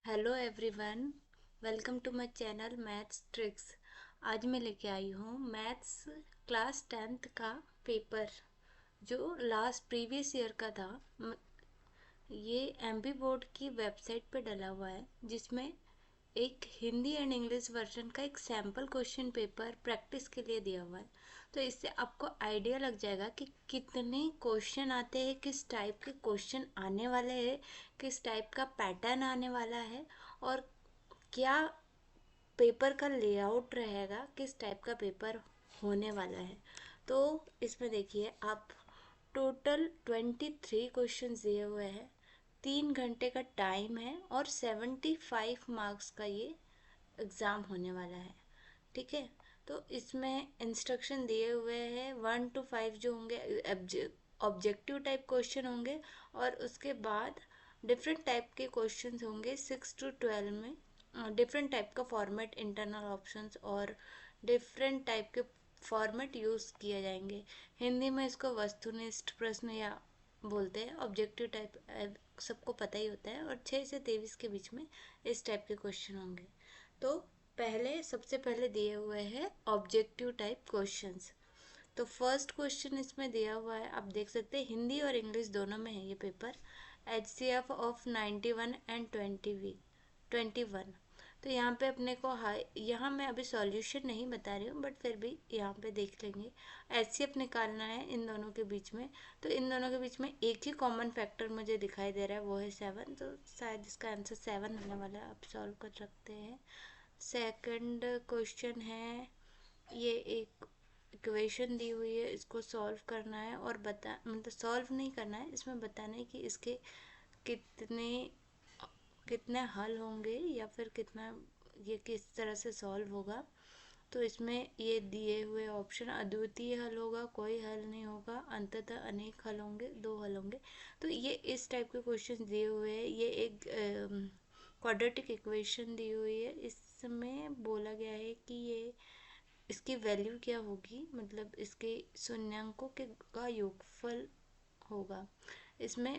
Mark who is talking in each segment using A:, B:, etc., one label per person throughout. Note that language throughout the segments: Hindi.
A: Hello everyone, welcome to my channel maths tricks. आज मैं लेके आई हूँ मैथ्स क्लास 10th का पेपर जो लास्ट प्रीवियस ईयर का था। ये एमपी बोर्ड की वेबसाइट पे डला हुआ है, जिसमें एक हिंदी एंड इंग्लिश वर्जन का एक सैम्पल क्वेश्चन पेपर प्रैक्टिस के लिए दिया हुआ है। तो इससे आपको आइडिया लग जाएगा कि कितने क्वेश्चन आते हैं, किस टाइप के क्वेश्चन आने वाले हैं, किस टाइप का पैटर्न आने वाला है, और क्या पेपर का लेआउट रहेगा, किस टाइप का पेपर होने वाला है। तो इसमें देखिए आप, टोटल 23 क्वेश्चन दिए हुए हैं, 3 घंटे का टाइम है और 75 मार्क्स का ये एग्ज़ाम होने वाला है। ठीक है, तो इसमें इंस्ट्रक्शन दिए हुए हैं 1 to 5 जो होंगे ऑब्जेक्टिव टाइप क्वेश्चन होंगे, और उसके बाद डिफरेंट टाइप के क्वेश्चंस होंगे 6 to 12 में। डिफरेंट टाइप का फॉर्मेट, इंटरनल ऑप्शंस और डिफरेंट टाइप के फॉर्मेट यूज़ किए जाएंगे। हिंदी में इसको वस्तुनिष्ठ प्रश्न या बोलते हैं, ऑब्जेक्टिव टाइप सबको पता ही होता है, और 6 से 23 के बीच में इस टाइप के क्वेश्चन होंगे। तो सबसे पहले दिए हुए हैं ऑब्जेक्टिव टाइप क्वेश्चंस। तो फर्स्ट क्वेश्चन इसमें दिया हुआ है, आप देख सकते हैं हिंदी और इंग्लिश दोनों में है ये पेपर। HCF of 91 and 21। तो यहाँ पे अपने को यहाँ मैं अभी सॉल्यूशन नहीं बता रही हूँ, बट फिर भी यहाँ पे देख लेंगे। HCF निकालना है इन दोनों के बीच में। तो इन दोनों के बीच में एक ही कॉमन फैक्टर मुझे दिखाई दे रहा है, वो है 7। तो शायद इसका आंसर 7 होने वाला है। आप सॉल्व कर सकते हैं। सेकंड क्वेश्चन है, ये एक इक्वेशन दी हुई है, इसको सॉल्व करना है और मतलब सॉल्व नहीं करना है, इसमें बताना है कि इसके कितने कितने हल होंगे, या फिर कितना ये किस तरह से सॉल्व होगा। तो इसमें ये दिए हुए ऑप्शन, अद्वितीय हल होगा, कोई हल नहीं होगा, अंततः अनेक हल होंगे, 2 हल होंगे। तो ये इस टाइप के क्वेश्चन दिए हुए हैं। ये एक क्वाड्रेटिक इक्वेशन दी हुई है, इसमें बोला गया है कि ये इसकी वैल्यू क्या होगी, मतलब इसके शून्यांकों के का योगफल होगा। इसमें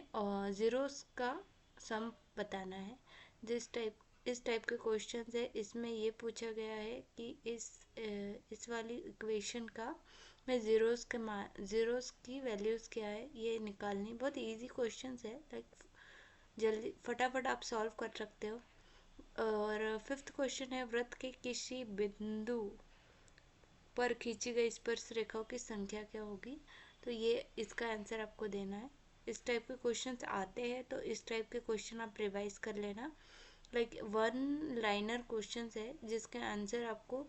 A: ज़ीरोस का सम बताना है। इस टाइप के क्वेश्चन है। इसमें ये पूछा गया है कि इस वाली इक्वेशन का में ज़ीरोस की वैल्यूज़ क्या है ये निकालनी। बहुत इजी क्वेश्चन है, लाइक जल्दी फटाफट आप सॉल्व कर सकते हो। और फिफ्थ क्वेश्चन है, वृत्त के किसी बिंदु पर खींची गई स्पर्श रेखाओं की संख्या क्या होगी। तो ये इसका आंसर आपको देना है। इस टाइप के क्वेश्चंस आते हैं, तो इस टाइप के क्वेश्चन आप रिवाइज कर लेना। लाइक 1 लाइनर क्वेश्चंस है, जिसके आंसर आपको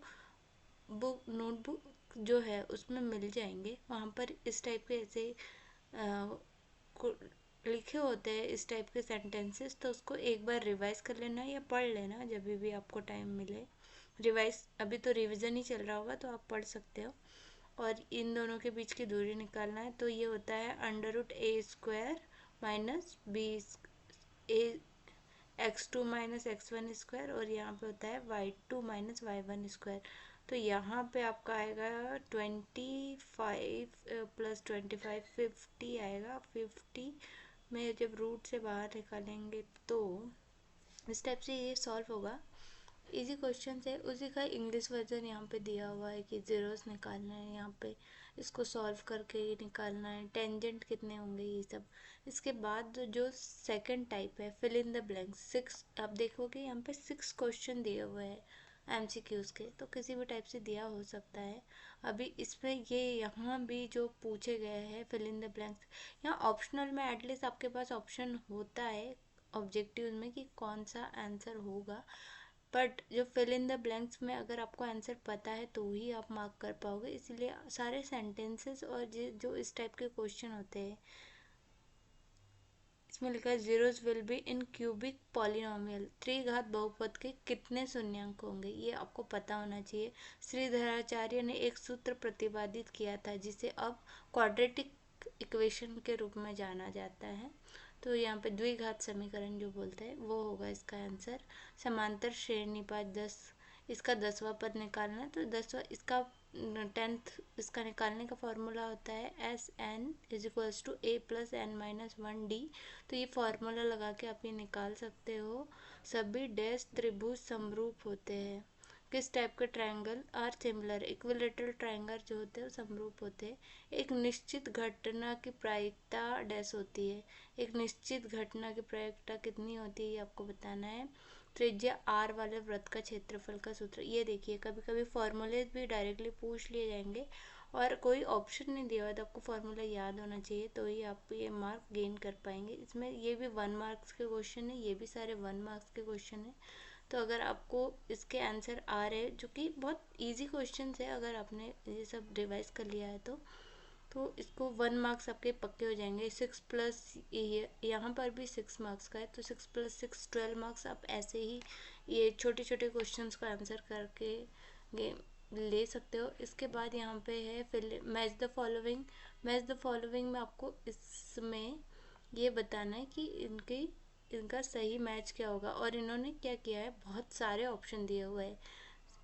A: नोटबुक जो है उसमें मिल जाएंगे। वहाँ पर इस टाइप के ऐसे लिखे होते हैं, इस टाइप के सेंटेंसेस। तो उसको एक बार रिवाइज कर लेना या पढ़ लेना जब भी आपको टाइम मिले। रिवाइज अभी तो रिवीजन ही चल रहा होगा, तो आप पढ़ सकते हो। और इन दोनों के बीच की दूरी निकालना है। तो ये होता है √a² माइनस बी ए x2 - x1², और यहाँ पे होता है y2 - y1²। तो यहाँ पे आपका आएगा 25 + 25 50 आएगा। 50 में जब रूट से बाहर निकालेंगे तो इस टाइप से ये सॉल्व होगा। इजी क्वेश्चन है। उसी का इंग्लिश वर्जन यहाँ पे दिया हुआ है कि ज़ीरोस निकालना है, यहाँ पे इसको सॉल्व करके ये निकालना है, टेंजेंट कितने होंगे, ये सब। इसके बाद जो सेकंड टाइप है, फिल इन द ब्लैंक्स। 6 आप देखोगे यहाँ पे 6 क्वेश्चन दिए हुए हैं MCQs के, तो किसी भी टाइप से दिया हो सकता है। अभी इसमें ये यहाँ भी जो पूछे गए हैं फिल इन द ब्लैंक्स, यहाँ ऑप्शनल में एटलीस्ट आपके पास ऑप्शन होता है ऑब्जेक्टिव में कि कौन सा आंसर होगा। बट जो फिल इन द ब्लैंक्स में अगर आपको आंसर पता है तो ही आप मार्क कर पाओगे। इसलिए सारे सेंटेंसेस और जो इस टाइप के क्वेश्चन होते हैं, इसमें लिखा है zeros will be in cubic polynomial. त्रिघात बहुपद के कितने शून्यांक होंगे, ये आपको पता होना चाहिए। श्रीधराचार्य ने एक सूत्र प्रतिपादित किया था, जिसे अब क्वाड्रेटिक इक्वेशन के रूप में जाना जाता है। तो यहाँ पे द्विघात समीकरण जो बोलते हैं वो होगा इसका आंसर। समांतर श्रेणीपात 10, इसका 10वां पद निकालना है। तो 10वां इसका टेंथ इसका निकालने का फॉर्मूला होता है SN = A+N-1D। तो ये फॉर्मूला लगा के आप ये निकाल सकते हो। सभी डैश त्रिभुज समरूप होते हैं। किस टाइप के triangle are similar? Equilateral triangle जो होते हैं वो समरूप होते हैं। एक निश्चित घटना की प्रायिकता डैश होती है। एक निश्चित घटना की प्रायिकता कितनी होती है ये आपको बताना है। त्रिज्या r वाले वृत्त का क्षेत्रफल का सूत्र। ये देखिए कभी कभी फॉर्मूले भी डायरेक्टली पूछ लिए जाएंगे और कोई ऑप्शन नहीं दिया हुआ तो आपको फॉर्मूला याद होना चाहिए, तो ही आप ये मार्क गेन कर पाएंगे। इसमें ये भी 1 मार्क्स के क्वेश्चन है, ये भी सारे 1 मार्क्स के क्वेश्चन है। तो अगर आपको इसके आंसर आ रहे हैं, जो कि बहुत इजी क्वेश्चन है, अगर आपने ये सब रिवाइज कर लिया है तो इसको 1 मार्क्स आपके पक्के हो जाएंगे। 6+ यहाँ पर भी 6 मार्क्स का है, तो 6+6 12 मार्क्स आप ऐसे ही ये छोटे छोटे क्वेश्चंस का आंसर करके ले सकते हो। इसके बाद यहाँ पे है fill match the following. Match the following में आपको इसमें ये बताना है कि इनका सही मैच क्या होगा। और इन्होंने क्या किया है, बहुत सारे ऑप्शन दिए हुए हैं।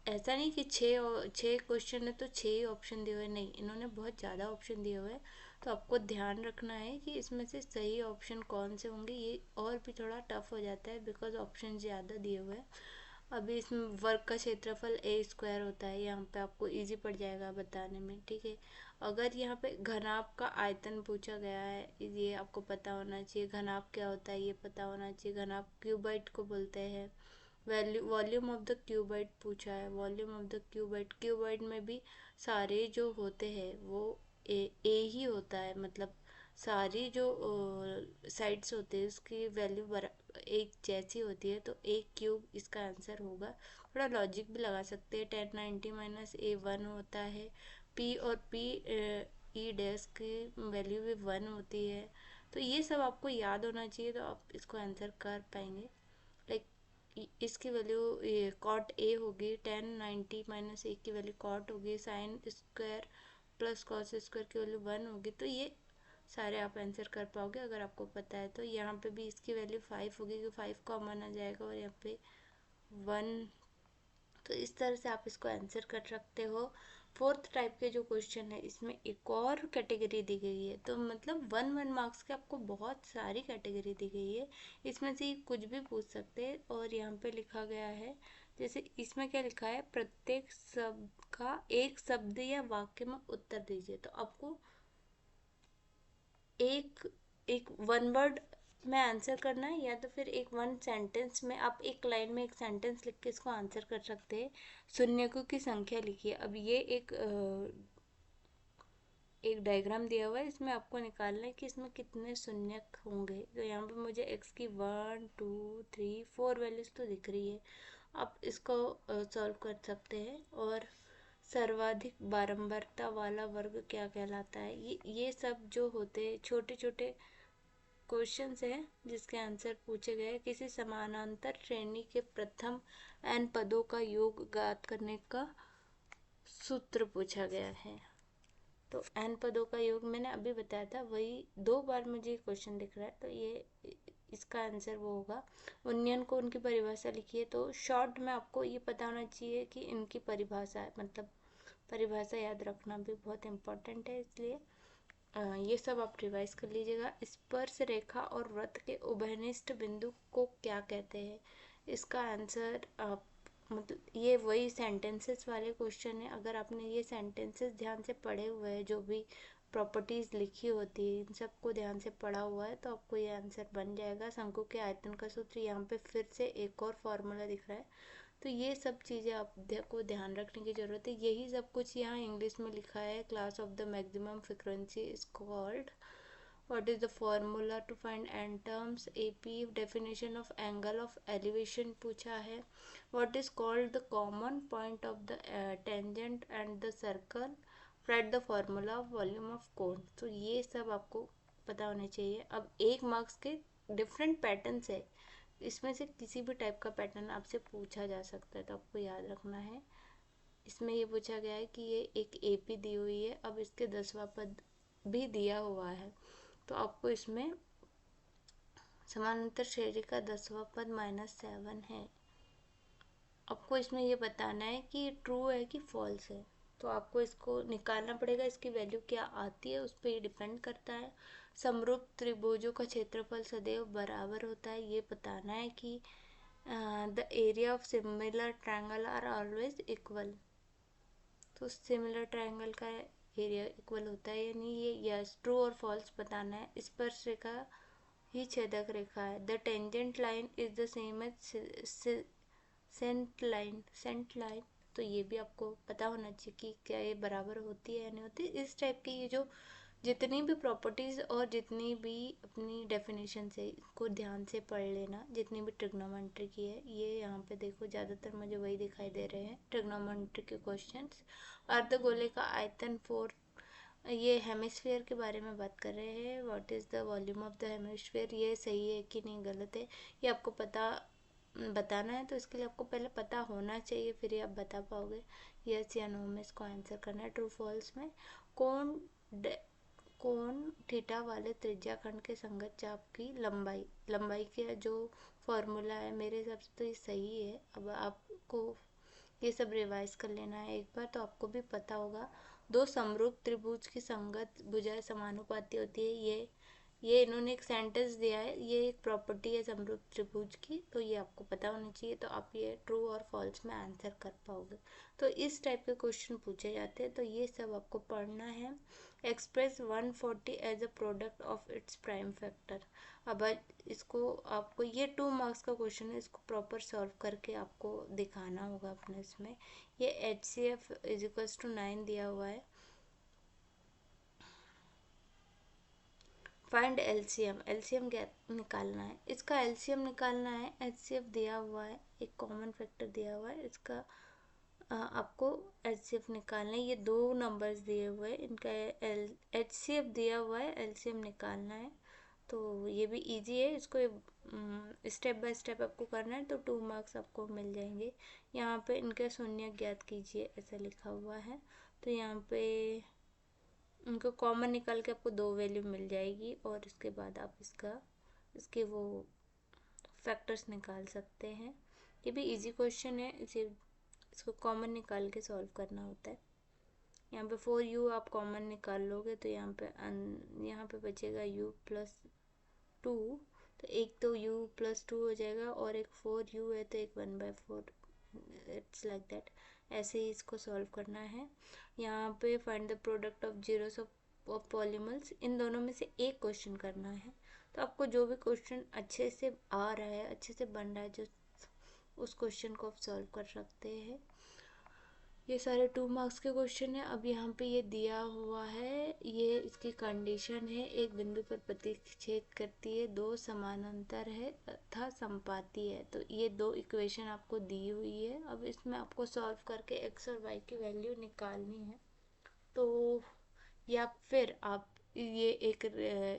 A: ऐसा नहीं कि छः क्वेश्चन है तो 6 ही ऑप्शन दिए हुए, नहीं, इन्होंने बहुत ज़्यादा ऑप्शन दिए हुए हैं। तो आपको ध्यान रखना है कि इसमें से सही ऑप्शन कौन से होंगे। ये और भी थोड़ा टफ हो जाता है बिकॉज ऑप्शन ज़्यादा दिए हुए हैं। अभी इसमें वर्ग का क्षेत्रफल A² होता है, यहाँ पे आपको इजी पड़ जाएगा बताने में, ठीक है। अगर यहाँ पे घनाभ का आयतन पूछा गया है, ये आपको पता होना चाहिए। घनाभ क्या होता है ये पता होना चाहिए। घनाभ क्यूबाइट को बोलते हैं। वॉल्यूम ऑफ द क्यूबाइट पूछा है। Volume of the qubit, qubit में भी सारे जो होते हैं वो ए ही होता है, मतलब सारी जो साइड्स होते हैं उसकी वैल्यू एक जैसी होती है, तो एक क्यूब इसका आंसर होगा। थोड़ा लॉजिक भी लगा सकते हैं। 1090-A 1 होता है। पी और पी ई डैश की वैल्यू भी 1 होती है। तो ये सब आपको याद होना चाहिए, तो आप इसको आंसर कर पाएंगे। लाइक इसकी वैल्यू ये कॉट ए होगी, 1090 - 1 की वैल्यू कॉट होगी, sine square plus cos square की वैल्यू 1 होगी। तो ये सारे आप आंसर कर पाओगे अगर आपको पता है। तो यहाँ पे भी इसकी वैल्यू 5 होगी क्योंकि 5 कॉमन आ जाएगा और यहाँ पे 1। तो इस तरह से आप इसको आंसर कर सकते हो। 4th टाइप के जो क्वेश्चन है इसमें एक और कैटेगरी दी गई है, तो मतलब 1 मार्क्स के आपको बहुत सारी कैटेगरी दी गई है। इसमें से कुछ भी पूछ सकते हैं। और यहाँ पे लिखा गया है, जैसे इसमें क्या लिखा है, प्रत्येक शब्द का एक शब्द या वाक्य में उत्तर दीजिए। तो आपको एक 1 वर्ड में आंसर करना है, या तो फिर एक 1 सेंटेंस में आप एक लाइन में एक सेंटेंस लिख के इसको आंसर कर सकते हैं। शून्यकों की संख्या लिखिए। अब ये एक डायग्राम दिया हुआ है, इसमें आपको निकालना है कि इसमें कितने शून्यक होंगे। तो यहाँ पे मुझे x की 1 2 3 4 वैल्यूज तो दिख रही है। आप इसको सॉल्व कर सकते हैं। और सर्वाधिक बारंबारता वाला वर्ग क्या कहलाता है, ये सब जो होते हैं छोटे छोटे क्वेश्चंस हैं जिसके आंसर पूछे गए। किसी समानांतर श्रेणी के प्रथम n पदों का योग ज्ञात करने का सूत्र पूछा गया है। तो n पदों का योग मैंने अभी बताया था, वही 2 बार मुझे क्वेश्चन दिख रहा है, तो ये इसका आंसर वो होगा। उन्नयन को उनकी परिभाषा लिखिए। तो शॉर्ट में आपको ये पता होना चाहिए कि इनकी परिभाषा, मतलब परिभाषा याद रखना भी बहुत इम्पोर्टेंट है, इसलिए ये सब आप रिवाइज कर लीजिएगा। स्पर्श रेखा और वृत्त के उभयनिष्ठ बिंदु को क्या कहते हैं, इसका आंसर आप, मतलब ये वही सेंटेंसेस वाले क्वेश्चन है। अगर आपने ये सेंटेंसेस ध्यान से पढ़े हुए हैं, जो भी प्रॉपर्टीज लिखी होती है इन सबको ध्यान से पढ़ा हुआ है, तो आपको ये आंसर बन जाएगा। शंकु के आयतन का सूत्र, यहाँ पे फिर से एक और फॉर्मूला दिख रहा है। तो ये सब चीज़ें आपको ध्यान रखने की ज़रूरत है। यही सब कुछ यहाँ इंग्लिश में लिखा है। Class of the maximum frequency is called, what is the formula to find n terms, AP definition of angle of elevation पूछा है। What is called the common point of the tangent and the circle, write the formula of volume of cone. तो ये सब आपको पता होने चाहिए। अब 1 मार्क्स के डिफरेंट पैटर्न्स है, इसमें से किसी भी टाइप का पैटर्न आपसे पूछा जा सकता है, तो आपको याद रखना है। इसमें ये पूछा गया है कि ये एक एपी दी हुई है, अब इसके 10वां पद भी दिया हुआ है, तो आपको इसमें समानांतर श्रेणी का 10वां पद -7 है। आपको इसमें ये बताना है कि ये ट्रू है कि फॉल्स है। तो आपको इसको निकालना पड़ेगा, इसकी वैल्यू क्या आती है उस पर डिपेंड करता है। समरूप त्रिभुजों का क्षेत्रफल सदैव बराबर होता है, ये बताना है कि the area of similar triangle are always equal. तो सिमिलर ट्रायंगल का एरिया इक्वल होता है यानी ये यस ट्रू और फॉल्स बताना है। स्पर्श रेखा ही छेदक रेखा है। The tangent line is the same as secant line. तो ये भी आपको पता होना चाहिए कि क्या ये बराबर होती है या नहीं होती। इस टाइप की ये जो जितनी भी प्रॉपर्टीज़ और जितनी भी अपनी डेफिनेशन से इसको ध्यान से पढ़ लेना, जितनी भी ट्रिग्नोमेट्री की है। ये यहाँ पे देखो ज़्यादातर मुझे वही दिखाई दे रहे हैं ट्रिग्नोमेट्री के क्वेश्चंस। अर्धगोले का आयतन 4, ये हेमिस्फीयर के बारे में बात कर रहे हैं। What is the volume of the hemisphere, ये सही है कि नहीं गलत है ये आपको बताना है। तो इसके लिए आपको पहले पता होना चाहिए, फिर ही आप बता पाओगे। यस या नो में इसको आंसर करना है। ट्रू फॉल्स में कोण थीटा वाले त्रिज्या खंड के संगत चाप की लंबाई का जो फॉर्मूला है, मेरे हिसाब से तो ये सही है। अब आपको ये सब रिवाइज कर लेना है एक बार, तो आपको भी पता होगा। दो समरूप त्रिभुज की संगत भुजाएं समानुपाती होती है, ये इन्होंने एक सेंटेंस दिया है, ये एक प्रॉपर्टी है समरूप त्रिभुज की, तो ये आपको पता होना चाहिए। तो आप ये ट्रू और फॉल्स में आंसर कर पाओगे। तो इस टाइप के क्वेश्चन पूछे जाते हैं, तो ये सब आपको पढ़ना है। Express 140 as a product of its prime factor. अब इसको आपको ये 2 मार्क्स का क्वेश्चन है, इसको प्रॉपर सॉल्व करके आपको दिखाना होगा अपने इसमें। ये HCF = 9 दिया हुआ है। फाइंड एलसीएम निकालना है, इसका एलसीएम निकालना है। HCF दिया हुआ है, एक कॉमन फैक्टर दिया हुआ है, इसका आपको HCF निकालना है। ये 2 नंबर्स दिए हुए हैं, इनका HCF दिया हुआ है, एलसीएम निकालना है। तो ये भी इजी है, इसको स्टेप बाय स्टेप आपको करना है, तो 2 मार्क्स आपको मिल जाएंगे। यहाँ पे इनके शून्य ज्ञात कीजिए ऐसा लिखा हुआ है, तो यहाँ पे उनको कॉमन निकाल के आपको 2 वैल्यू मिल जाएगी, और इसके बाद आप इसके वो फैक्टर्स निकाल सकते हैं। ये भी इजी क्वेश्चन है, इसको कॉमन निकाल के सॉल्व करना होता है। यहाँ पे 4u आप कॉमन निकाल लोगे तो यहाँ पे बचेगा u+2, तो एक तो u+2 हो जाएगा, और एक 4u है तो एक 1/4, इट्स लाइक दैट। ऐसे ही इसको सॉल्व करना है। यहाँ पे find the product of zeros of polymers, इन दोनों में से एक क्वेश्चन करना है। तो आपको जो भी क्वेश्चन अच्छे से आ रहा है, अच्छे से बन रहा है, जो उस क्वेश्चन को आप सॉल्व कर सकते हैं। ये सारे 2 मार्क्स के क्वेश्चन है। अब यहाँ पे ये दिया हुआ है, ये इसकी कंडीशन है, एक बिंदु पर प्रतिच्छेद करती है, 2 समानांतर है तथा संपाती है। तो ये 2 इक्वेशन आपको दी हुई है। अब इसमें आपको सॉल्व करके x और y की वैल्यू निकालनी है। तो या फिर आप ये एक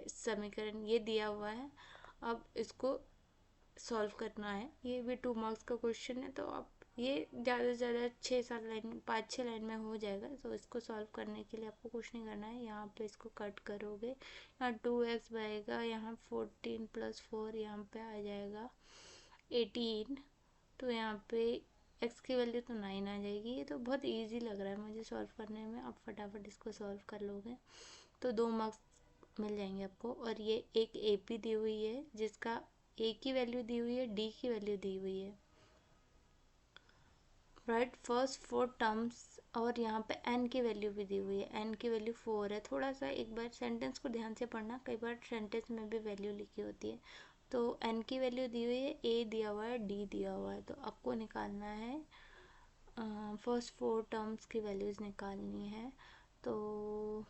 A: समीकरण ये दिया हुआ है, अब इसको सॉल्व करना है। ये भी 2 मार्क्स का क्वेश्चन है, तो आप ये ज़्यादा से ज़्यादा 6-7 लाइन 5-6 लाइन में हो जाएगा। तो इसको सॉल्व करने के लिए आपको कुछ नहीं करना है, यहाँ पे इसको कट करोगे, यहाँ 2x आएगा, यहाँ 14 + 4 यहाँ पे आ जाएगा 18, तो यहाँ पे x की वैल्यू तो 9 आ जाएगी। ये तो बहुत ईजी लग रहा है मुझे सॉल्व करने में, आप फटाफट इसको सॉल्व कर लोगे तो 2 मार्क्स मिल जाएंगे आपको। और ये एक AP दी हुई है, जिसका A की वैल्यू दी हुई है, D की वैल्यू दी हुई है। राइट, फर्स्ट 4 टर्म्स, और यहाँ पे n की वैल्यू भी दी हुई है, n की वैल्यू 4 है। थोड़ा सा एक बार सेंटेंस को ध्यान से पढ़ना, कई बार सेंटेंस में भी वैल्यू लिखी होती है। तो n की वैल्यू दी हुई है, A दिया हुआ है, D दिया हुआ है। तो आपको निकालना है फर्स्ट 4 टर्म्स की वैल्यूज़ निकालनी है। तो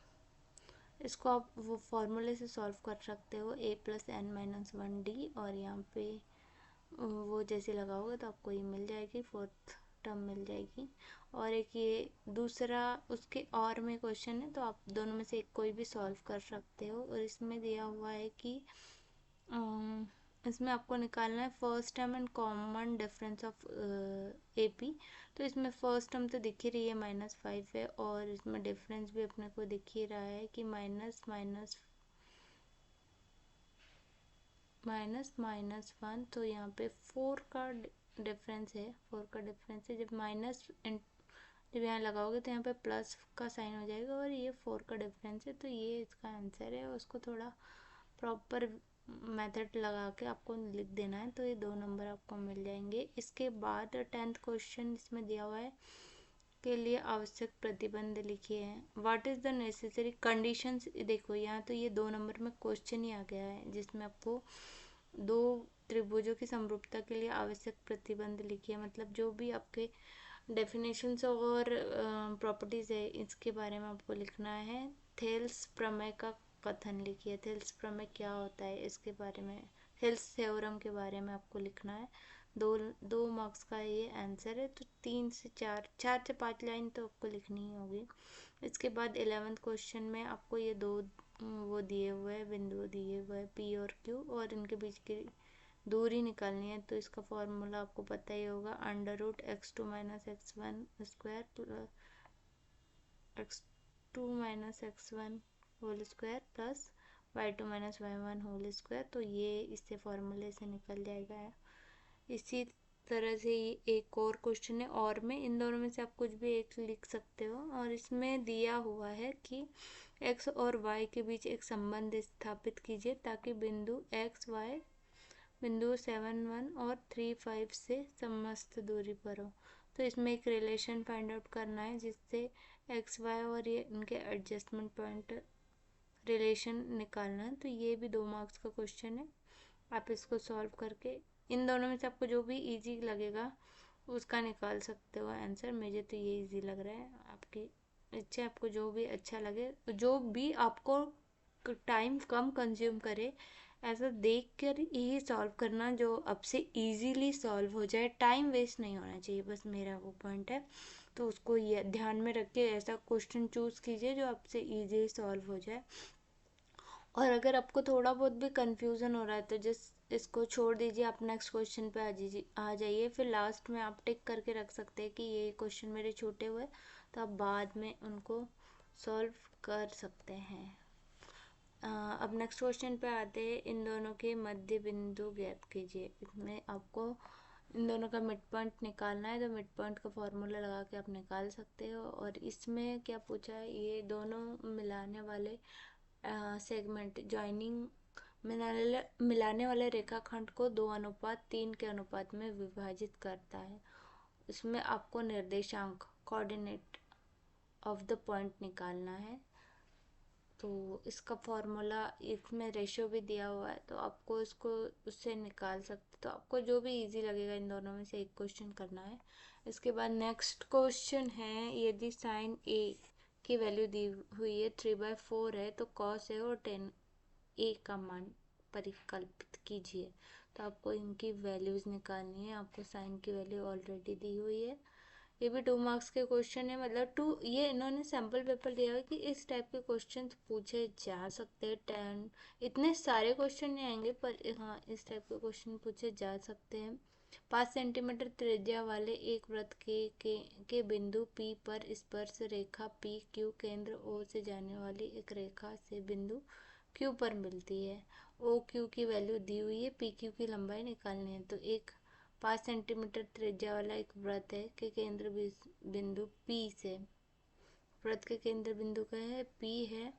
A: इसको आप वो फॉर्मूले से सॉल्व कर सकते हो, a + n - 1d, और यहाँ पे वो जैसे लगाओगे तो आपको ये मिल जाएगी, 4th टर्म मिल जाएगी। और एक ये दूसरा उसके और में क्वेश्चन है, तो आप दोनों में से एक कोई भी सॉल्व कर सकते हो। और इसमें दिया हुआ है कि इसमें आपको निकालना है first term and common difference of AP। तो इसमें फर्स्ट टर्म तो दिख ही रही है -5 है, और इसमें डिफरेंस भी अपने को दिख ही रहा है कि -1, तो यहाँ पे 4 का डिफरेंस है। 4 का डिफरेंस है, जब जब यहाँ लगाओगे तो यहाँ पे प्लस का साइन हो जाएगा और ये 4 का डिफरेंस है, तो ये इसका आंसर है। उसको थोड़ा प्रॉपर मेथड लगा के आपको लिख देना है, तो ये 2 नंबर आपको मिल जाएंगे। इसके बाद 10th क्वेश्चन इसमें दिया हुआ है के लिए आवश्यक प्रतिबंध लिखिए हैं। What is the necessary conditions. देखो यहाँ तो ये 2 नंबर में क्वेश्चन ही आ गया है, जिसमें आपको 2 त्रिभुजों की समरूपता के लिए आवश्यक प्रतिबंध लिखिए, मतलब जो भी आपके डेफिनेशंस और प्रॉपर्टीज़ है इसके बारे में आपको लिखना है। थेल्स प्रमेय का कथन लिखिए। थेल्स प्रमेय क्या होता है इसके बारे में, थेल्स थ्योरम के बारे में आपको लिखना है। 2 मार्क्स का ये आंसर है, तो 3 से 4 से 5 लाइन तो आपको लिखनी ही होगी। इसके बाद 11th क्वेश्चन में आपको ये 2 वो दिए हुए हैं, बिंदु दिए हुए हैं P और Q, और इनके बीच की दूरी निकालनी है। तो इसका फॉर्मूला आपको पता ही होगा, √x2 - x1 square x2 - x1 whole square plus y2 - y1 whole square. तो ये इससे फॉर्मूले से निकल जाएगा। इसी तरह से ये एक और क्वेश्चन है, और में इन दोनों में से आप कुछ भी एक लिख सकते हो। और इसमें दिया हुआ है कि x और y के बीच एक संबंध स्थापित कीजिए ताकि बिंदु x y बिंदु 7 1 और 3 5 से समस्त दूरी पर हो। तो इसमें एक रिलेशन फाइंड आउट करना है, जिससे x y और ये इनके एडजस्टमेंट पॉइंट रिलेशन निकालना है। तो ये भी 2 मार्क्स का क्वेश्चन है। आप इसको सॉल्व करके इन दोनों में से आपको जो भी इजी लगेगा उसका निकाल सकते हो आंसर। मुझे तो ये इजी लग रहा है, आपकी इच्छा, आपको जो भी अच्छा लगे, जो भी आपको टाइम कम कंज्यूम करे, ऐसा देख कर ही सॉल्व करना जो आपसे इजीली सॉल्व हो जाए। टाइम वेस्ट नहीं होना चाहिए, बस मेरा वो पॉइंट है। तो उसको ये ध्यान में रख के ऐसा क्वेश्चन चूज़ कीजिए जो आपसे इजीली सॉल्व हो जाए। और अगर आपको थोड़ा बहुत भी कंफ्यूजन हो रहा है तो जस्ट इसको छोड़ दीजिए, आप नेक्स्ट क्वेश्चन पे आ जाइए। फिर लास्ट में आप टिक करके रख सकते हैं कि ये क्वेश्चन मेरे छूटे हुए, तो आप बाद में उनको सॉल्व कर सकते हैं। अब नेक्स्ट क्वेश्चन पे आते हैं। इन दोनों के मध्य बिंदु ज्ञात कीजिए। इसमें आपको इन दोनों का मिड पॉइंट निकालना है, तो मिड पॉइंट का फॉर्मूला लगा के आप निकाल सकते हो। और इसमें क्या पूछा है, ये दोनों मिलाने वाले सेगमेंट जॉइनिंग मिलाने वाले रेखाखंड को 2:3 के अनुपात में विभाजित करता है। इसमें आपको निर्देशांक कोऑर्डिनेट ऑफ द पॉइंट निकालना है। तो इसका फॉर्मूला, इसमें रेशियो भी दिया हुआ है, तो आपको इसको उससे निकाल सकते। तो आपको जो भी इजी लगेगा इन दोनों में से एक क्वेश्चन करना है। इसके बाद नेक्स्ट क्वेश्चन है, यदि साइन ए की वैल्यू दी हुई है 3/4 है, तो कॉस है और टेन ए का मान परिकल्पित कीजिए। तो आपको इनकी वैल्यूज़ निकालनी है। आपको साइन की वैल्यू ऑलरेडी दी हुई है। ये भी 2 मार्क्स के क्वेश्चन है, मतलब ये इन्होंने सैम्पल पेपर दिया है कि इस टाइप के क्वेश्चन पूछे जा सकते हैं। 10 इतने सारे क्वेश्चन नहीं आएंगे, पर हाँ इस टाइप के क्वेश्चन पूछे जा सकते हैं। 5 सेंटीमीटर त्रिज्या वाले एक वृत्त के बिंदु P पर स्पर्श रेखा पी क्यू केंद्र O से जाने वाली एक रेखा से बिंदु Q पर मिलती है। ओ क्यू की वैल्यू दी हुई है, पी क्यू की लंबाई निकालनी है। तो एक 5 सेंटीमीटर त्रिज्या वाला एक वृत्त है के केंद्र बिंदु P से, वृत्त के केंद्र बिंदु का है P है,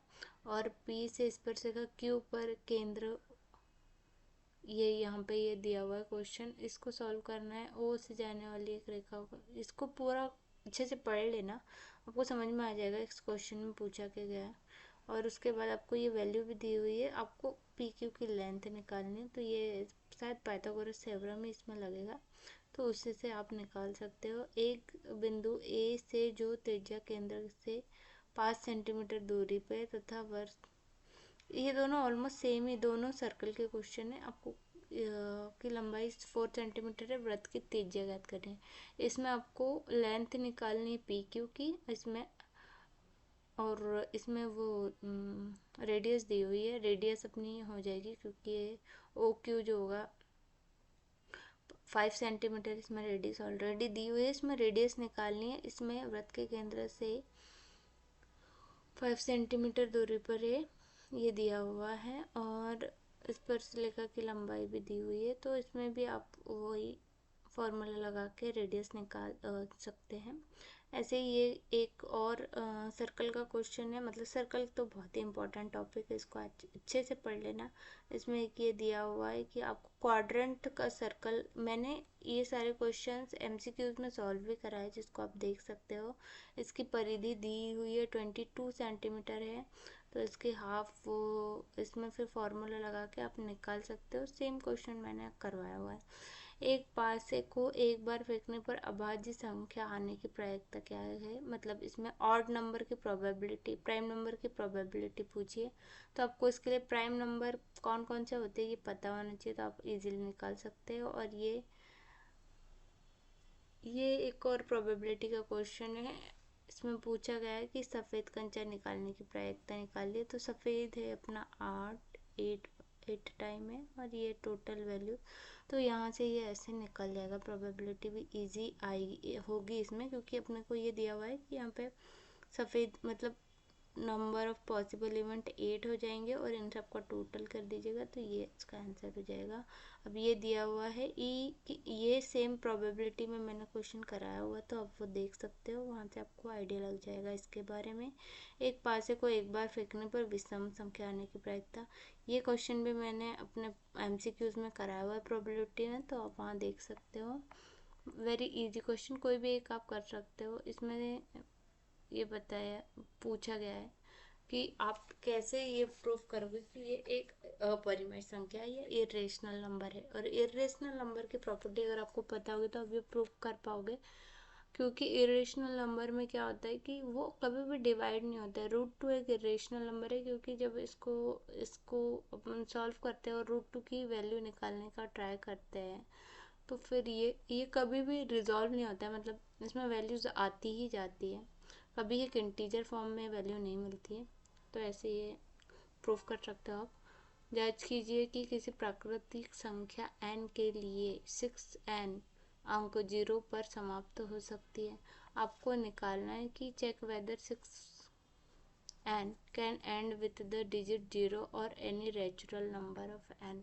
A: और P से स्पर्श रेखा Q पर केंद्र, ये यहाँ पे ये दिया हुआ है क्वेश्चन। इसको सॉल्व करना है। O से जाने वाली एक रेखा को, इसको पूरा अच्छे से पढ़ लेना, आपको समझ में आ जाएगा इस क्वेश्चन में पूछा क्या गया है। और उसके बाद आपको ये वैल्यू भी दी हुई है, आपको पी क्यू की लेंथ निकालनी है। तो ये शायद पाइथागोरस थ्योरम ही इसमें लगेगा, तो उससे से आप निकाल सकते हो। एक बिंदु ए से जो त्रिज्या केंद्र से 5 सेंटीमीटर दूरी पे तथा वर्ष, ये दोनों ऑलमोस्ट सेम ही दोनों सर्कल के क्वेश्चन है। आपको की लंबाई 4 सेंटीमीटर है, वृत्त की त्रिज्या ज्ञात करनी है। इसमें आपको लेंथ निकालनी है पी क्यू की, इसमें और इसमें वो रेडियस दी हुई है। रेडियस अपनी हो जाएगी क्योंकि ओ क्यू जो होगा 5 सेंटीमीटर, इसमें रेडियस ऑलरेडी दी हुई है। इसमें रेडियस निकालनी है। इसमें वृत्त के केंद्र से 5 सेंटीमीटर दूरी पर है, ये दिया हुआ है। और स्पर्श रेखा की लंबाई भी दी हुई है, तो इसमें भी आप वही फॉर्मूला लगा के रेडियस निकाल सकते हैं। ऐसे ही ये एक और सर्कल का क्वेश्चन है, मतलब सर्कल तो बहुत ही इंपॉर्टेंट टॉपिक है, इसको अच्छे से पढ़ लेना। इसमें एक ये दिया हुआ है कि आपको क्वाड्रेंट का सर्कल, मैंने ये सारे क्वेश्चंस एमसीक्यूज में सॉल्व भी कराए जिसको आप देख सकते हो। इसकी परिधि दी हुई है 22 सेंटीमीटर है, तो इसके हाफ वो इसमें फिर फॉर्मूला लगा के आप निकाल सकते हो। सेम क्वेश्चन मैंने करवाया हुआ है। एक पासे को एक बार फेंकने पर अभाज्य संख्या आने की प्रायिकता क्या है, मतलब इसमें ऑड नंबर की प्रोबेबिलिटी, प्राइम नंबर की प्रोबेबिलिटी पूछिए, तो आपको इसके लिए प्राइम नंबर कौन कौन से होते हैं ये पता होना चाहिए, तो आप इजीली निकाल सकते हो। और ये एक और प्रोबेबिलिटी का क्वेश्चन है, इसमें पूछा गया है कि सफ़ेद कंचा निकालने की प्रायिकता निकालिए। तो सफ़ेद है अपना 8 टाइम है, और ये टोटल वैल्यू, तो यहाँ से ये ऐसे निकल जाएगा। प्रोबेबिलिटी भी इजी आई होगी इसमें, क्योंकि अपने को ये दिया हुआ है कि यहाँ पे सफ़ेद मतलब नंबर ऑफ पॉसिबल इवेंट 8 हो जाएंगे, और इन सब का टोटल कर दीजिएगा तो ये इसका आंसर हो जाएगा। अब ये दिया हुआ है कि ये सेम प्रोबेबिलिटी में मैंने क्वेश्चन कराया हुआ, तो आप वो देख सकते हो, वहाँ से आपको आइडिया लग जाएगा इसके बारे में। एक पासे को एक बार फेंकने पर विषम संख्या आने की प्रायिकता, ये क्वेश्चन भी मैंने अपने एमसीक्यूज में कराया हुआ है प्रोबेबिलिटी में, तो आप वहाँ देख सकते हो। वेरी इजी क्वेश्चन, कोई भी एक आप कर सकते हो। इसमें ये बताया पूछा गया है कि आप कैसे ये प्रूव करोगे कि ये एक अपरिमेय संख्या है या इरेशनल नंबर है। और इरेशनल नंबर की प्रॉपर्टी अगर आपको पता होगी तो आप ये प्रूव कर पाओगे, क्योंकि इरेशनल नंबर में क्या होता है कि वो कभी भी डिवाइड नहीं होता है। √2 एक इरेशनल नंबर है, क्योंकि जब इसको अपन सॉल्व करते हैं और √2 की वैल्यू निकालने का ट्राई करते हैं, तो फिर ये कभी भी रिजॉल्व नहीं होता है, मतलब इसमें वैल्यूज आती ही जाती है, कभी एक इंटीजर फॉर्म में वैल्यू नहीं मिलती है। तो ऐसे ये प्रूफ कर सकते हो आप। जांच कीजिए कि किसी प्राकृतिक संख्या n के लिए 6n अंक 0 पर समाप्त हो सकती है। आपको निकालना है कि check whether 6n can end with the digit 0 और any natural number of n।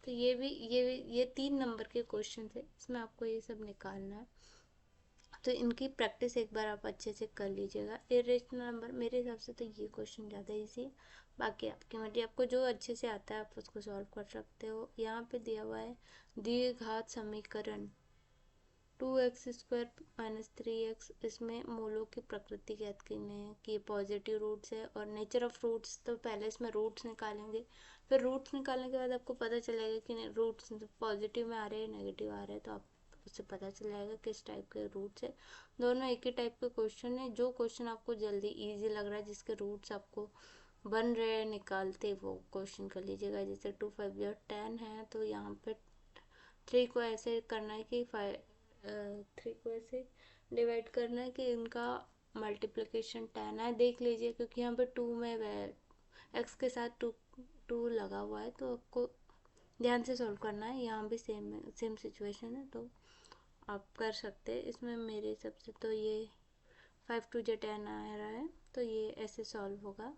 A: तो ये 3 नंबर के क्वेश्चन है, इसमें आपको ये सब निकालना है। तो इनकी प्रैक्टिस एक बार आप अच्छे से कर लीजिएगा। इरेशनल नंबर मेरे हिसाब से तो ये क्वेश्चन ज़्यादा इजी है, बाकी आपकी मर्जी, आपको जो अच्छे से आता है आप उसको सॉल्व कर सकते हो। यहाँ पे दिया हुआ है द्विघात समीकरण 2x² - 3x, इसमें मूलों की प्रकृति ज्ञात करनी है कि ये पॉजिटिव रूट्स है, और नेचर ऑफ रूट्स, तो पहले इसमें रूट्स निकालेंगे, फिर रूट्स निकालने के बाद आपको पता चलेगा कि रूट्स पॉजिटिव में आ रहे हैं नेगेटिव आ रहे हैं, तो आप उससे पता चल जाएगा किस टाइप के रूट्स है। दोनों एक ही टाइप के क्वेश्चन है, जो क्वेश्चन आपको जल्दी इजी लग रहा है, जिसके रूट्स आपको बन रहे हैं निकालते, वो क्वेश्चन कर लीजिएगा। जैसे 2 5 या 10 है, तो यहाँ पे 3 को ऐसे करना है कि 3 को ऐसे डिवाइड करना है कि इनका मल्टीप्लिकेशन 10 है, देख लीजिए, क्योंकि यहाँ पे 2 में एक्स के साथ 2 लगा हुआ है, तो आपको ध्यान से सॉल्व करना है। यहाँ भी सेम सिचुएशन है, तो आप कर सकते हैं। इसमें मेरे हिसाब से तो ये 5 2 10 आ रहा है, तो ये ऐसे सॉल्व होगा,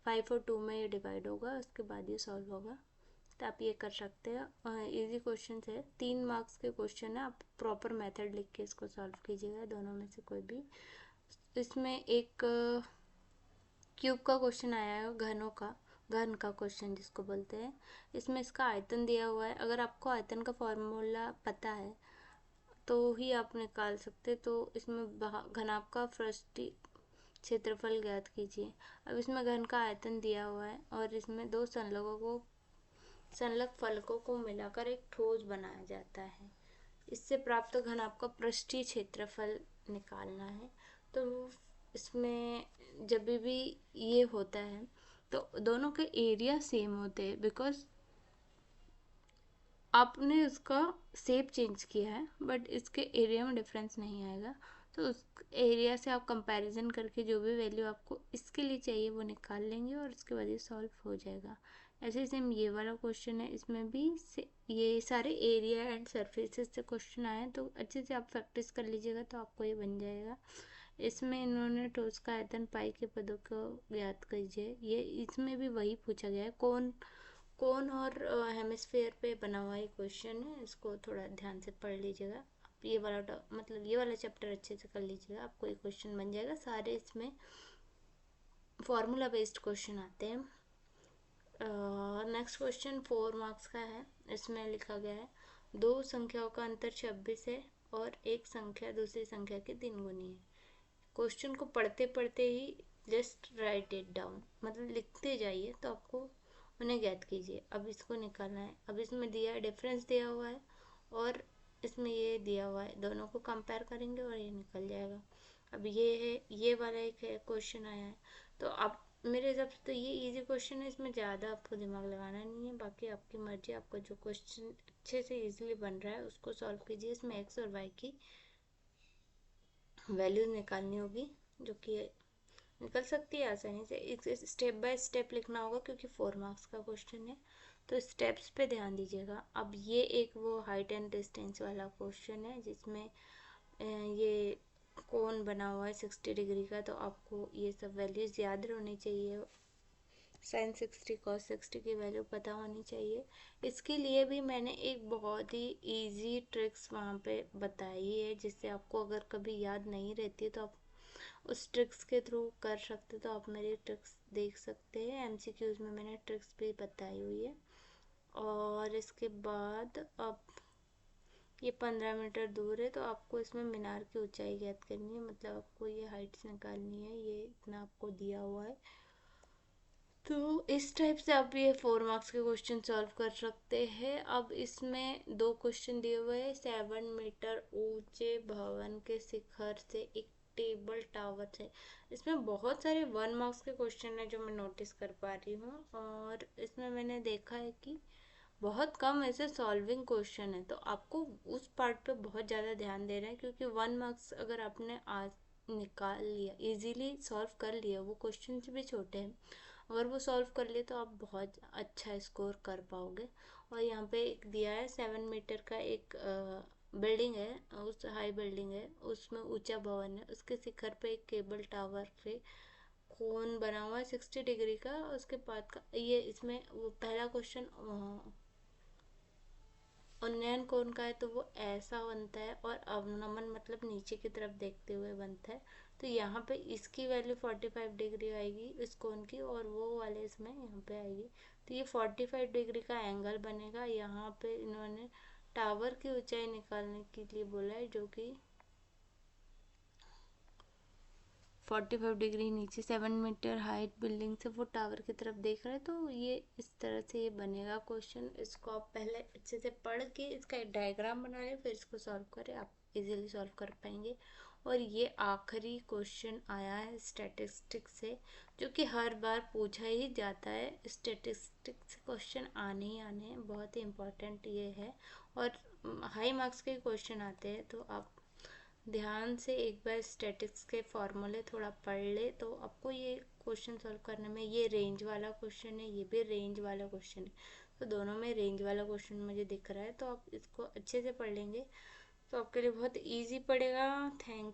A: 5 और 2 में ये डिवाइड होगा, उसके बाद ये सॉल्व होगा, तो आप ये कर सकते हैं। इजी क्वेश्चन है, 3 मार्क्स के क्वेश्चन है, आप प्रॉपर मेथड लिख के इसको सॉल्व कीजिएगा, दोनों में से कोई भी। इसमें एक क्यूब का क्वेश्चन आया है, घन का क्वेश्चन जिसको बोलते हैं। इसमें इसका आयतन दिया हुआ है, अगर आपको आयतन का फॉर्मूला पता है तो ही आप निकाल सकते। तो इसमें घनाभ का पृष्ठीय क्षेत्रफल ज्ञात कीजिए। अब इसमें घन का आयतन दिया हुआ है, और इसमें 2 संलग्न फलकों को मिलाकर एक ठोस बनाया जाता है। इससे प्राप्त घनाभ का पृष्ठीय क्षेत्रफल निकालना है। तो इसमें जब भी ये होता है तो दोनों के एरिया सेम होते हैं, बिकॉज आपने इसका शेप चेंज किया है, बट इसके एरिया में डिफरेंस नहीं आएगा। तो उस एरिया से आप कंपैरिजन करके जो भी वैल्यू आपको इसके लिए चाहिए वो निकाल लेंगे, और उसके बाद ये सॉल्व हो जाएगा। ऐसे सेम ये वाला क्वेश्चन है, इसमें भी ये सारे एरिया एंड सरफेसेस से क्वेश्चन आए हैं, तो अच्छे से आप प्रैक्टिस कर लीजिएगा तो आपको ये बन जाएगा। इसमें इन्होंने ठोस का आयतन पाई के पदों को ज्ञात कीजिए, ये इसमें भी वही पूछा गया है। कोन और हेमिस्फेयर पे बना हुआ ये क्वेश्चन है, इसको थोड़ा ध्यान से पढ़ लीजिएगा। ये वाला मतलब ये वाला चैप्टर अच्छे से कर लीजिएगा, आपको ये क्वेश्चन बन जाएगा। सारे इसमें फॉर्मूला बेस्ड क्वेश्चन आते हैं। नेक्स्ट क्वेश्चन 4 मार्क्स का है। इसमें लिखा गया है दो संख्याओं का अंतर 26 है और एक संख्या दूसरी संख्या की 3 गुनी है। क्वेश्चन को पढ़ते पढ़ते ही जस्ट राइट इट डाउन, मतलब लिखते जाइए तो आपको उन्हें ज्ञात कीजिए। अब इसको निकालना है। अब इसमें दिया है, डिफरेंस दिया हुआ है और इसमें ये दिया हुआ है, दोनों को कंपेयर करेंगे और ये निकल जाएगा। अब ये है, ये वाला एक क्वेश्चन आया है। तो अब मेरे हिसाब से तो ये इजी क्वेश्चन है, इसमें ज़्यादा आपको दिमाग लगाना नहीं है। बाकी आपकी मर्जी, आपका जो क्वेश्चन अच्छे से इजीली बन रहा है उसको सॉल्व कीजिए। इसमें एक्स और वाई की वैल्यूज निकालनी होगी, जो कि निकल सकती है आसानी से। एक स्टेप बाय स्टेप लिखना होगा क्योंकि 4 मार्क्स का क्वेश्चन है, तो स्टेप्स पे ध्यान दीजिएगा। अब ये एक वो हाइट एंड डिस्टेंस वाला क्वेश्चन है जिसमें ये कोन बना हुआ है 60 डिग्री का, तो आपको ये सब वैल्यूज याद होनी चाहिए। साइन 60 कॉस 60 की वैल्यू पता होनी चाहिए। इसके लिए भी मैंने एक बहुत ही इजी ट्रिक्स वहाँ पे बताई है, जिससे आपको अगर कभी याद नहीं रहती है तो आप उस ट्रिक्स के थ्रू कर सकते। तो आप मेरी ट्रिक्स देख सकते हैं, एमसीक्यूज में मैंने ट्रिक्स भी बताई हुई है। और इसके बाद अब ये 15 मीटर दूर है, तो आपको इसमें मीनार की ऊंचाई ज्ञात करनी है, मतलब आपको ये हाइट्स निकालनी है। ये इतना आपको दिया हुआ है। तो इस टाइप से आप ये 4 मार्क्स के क्वेश्चन सॉल्व कर सकते हैं। अब इसमें 2 क्वेश्चन दिए हुए हैं। 7 मीटर ऊंचे भवन के शिखर से एक टेबल टावर से। इसमें बहुत सारे 1 मार्क्स के क्वेश्चन है जो मैं नोटिस कर पा रही हूँ, और इसमें मैंने देखा है कि बहुत कम ऐसे सॉल्विंग क्वेश्चन है। तो आपको उस पार्ट पे बहुत ज़्यादा ध्यान दे रहे हैं, क्योंकि 1 मार्क्स अगर आपने आज निकाल लिया, इजीली सॉल्व कर लिया, वो क्वेश्चन भी छोटे हैं, अगर वो सॉल्व कर लिए तो आप बहुत अच्छा स्कोर कर पाओगे। और यहाँ पे एक दिया है 7 मीटर का एक बिल्डिंग है, उस हाई बिल्डिंग है, उसमें ऊंचा भवन है, उसके शिखर पे एक केबल टावर पे कोन बना हुआ है 60 डिग्री का। उसके बाद का ये, इसमें वो पहला क्वेश्चन उन्नयन कोण का है, तो वो ऐसा बनता है, और अवनमन मतलब नीचे की तरफ देखते हुए बनता है। तो यहाँ पे इसकी वैल्यू 45 डिग्री आएगी इस कोण की, और वो वाले इसमें यहाँ पे आएगी। तो ये 45 डिग्री का एंगल बनेगा। यहाँ पे इन्होंने टावर की ऊंचाई निकालने के लिए बोला है, जो कि 45 डिग्री नीचे 7 मीटर हाइट बिल्डिंग से वो टावर की तरफ देख रहा है। तो ये इस तरह से ये बनेगा क्वेश्चन। इसको आप पहले अच्छे से पढ़ के इसका एक डायग्राम बना लें, फिर इसको सॉल्व करें, आप इजीली सॉल्व कर पाएंगे। और ये आखिरी क्वेश्चन आया है स्टैटिस्टिक्स से, जो कि हर बार पूछा ही जाता है। स्टैटिस्टिक्स से क्वेश्चन आने ही आने हैं, बहुत ही इम्पोर्टेंट ये है, और हाई मार्क्स के क्वेश्चन आते हैं। तो आप ध्यान से एक बार स्टैटिक्स के फॉर्मूले थोड़ा पढ़ ले, तो आपको ये क्वेश्चन सॉल्व करने में, ये रेंज वाला क्वेश्चन है, ये भी रेंज वाला क्वेश्चन है, तो दोनों में रेंज वाला क्वेश्चन मुझे दिख रहा है। तो आप इसको अच्छे से पढ़ लेंगे तो आपके लिए बहुत इजी पड़ेगा। थैंक